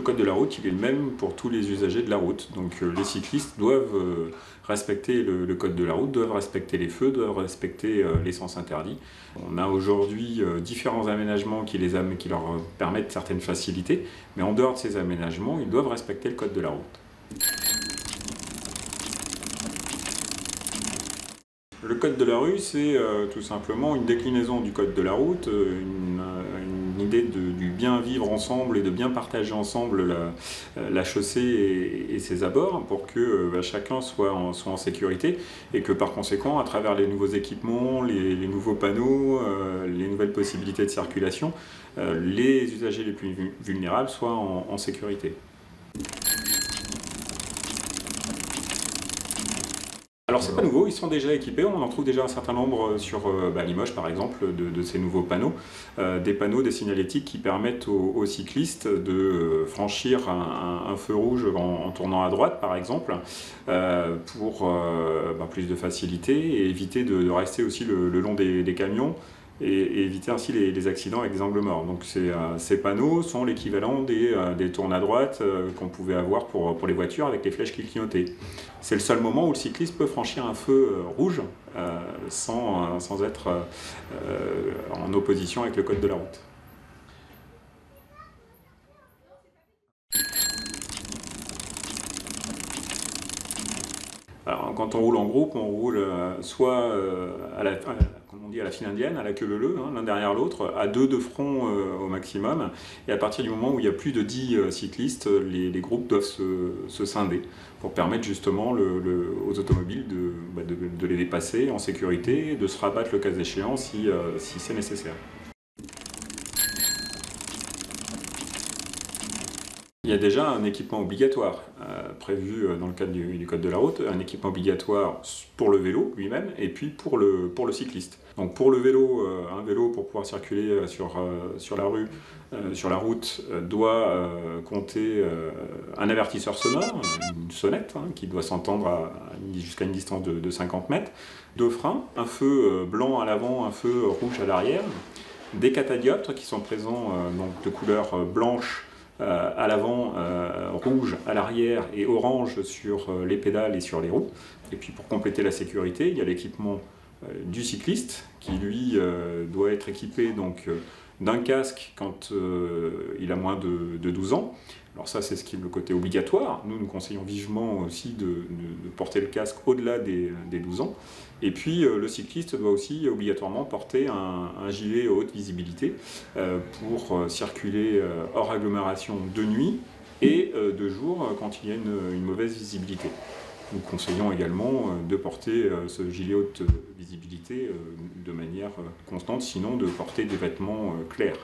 Le code de la route, il est le même pour tous les usagers de la route. Donc les cyclistes doivent respecter le code de la route, doivent respecter les feux, doivent respecter les sens interdits. On a aujourd'hui différents aménagements qui leur permettent certaines facilités, mais en dehors de ces aménagements, ils doivent respecter le code de la route. Le code de la rue, c'est tout simplement une déclinaison du code de la route, une idée du bien vivre ensemble et de bien partager ensemble la chaussée et ses abords pour que chacun soit en sécurité et que par conséquent, à travers les nouveaux équipements, les nouveaux panneaux, les nouvelles possibilités de circulation, les usagers les plus vulnérables soient en sécurité. Alors c'est pas nouveau, ils sont déjà équipés, on en trouve déjà un certain nombre sur Limoges par exemple, de ces nouveaux panneaux. Des panneaux, des signalétiques qui permettent aux cyclistes de franchir un feu rouge en tournant à droite par exemple, pour plus de facilité et éviter de rester aussi le long des camions et éviter ainsi les accidents avec des angles morts. Donc ces panneaux sont l'équivalent des tournes à droite qu'on pouvait avoir pour les voitures avec les flèches qui clignotaient. C'est le seul moment où le cycliste peut franchir un feu rouge sans être en opposition avec le code de la route. Alors, quand on roule en groupe, on roule soit comme on dit, à la file indienne, à la queue leu-leu, l'un derrière l'autre, à deux de front au maximum. Et à partir du moment où il y a plus de 10 cyclistes, les groupes doivent se scinder pour permettre justement aux automobiles de les dépasser en sécurité, de se rabattre le cas échéant si c'est nécessaire. Il y a déjà un équipement obligatoire prévu dans le cadre du code de la route, un équipement obligatoire pour le vélo lui-même et puis pour le cycliste. Donc pour le vélo, un vélo pour pouvoir circuler sur la rue, sur la route, doit compter un avertisseur sonore, une sonnette qui doit s'entendre jusqu'à une distance de 50 mètres, deux freins, un feu blanc à l'avant, un feu rouge à l'arrière, des catadioptres qui sont présents donc de couleur blanche à l'avant, rouge à l'arrière et orange sur les pédales et sur les roues. Et puis pour compléter la sécurité, il y a l'équipement du cycliste qui lui doit être équipé d'un casque quand il a moins de 12 ans. Alors ça c'est le côté obligatoire. Nous conseillons vivement aussi de porter le casque au-delà des 12 ans. Et puis le cycliste doit aussi obligatoirement porter un gilet haute visibilité pour circuler hors agglomération de nuit et de jour quand il y a une mauvaise visibilité. Nous conseillons également de porter ce gilet haute visibilité de manière constante, sinon de porter des vêtements clairs.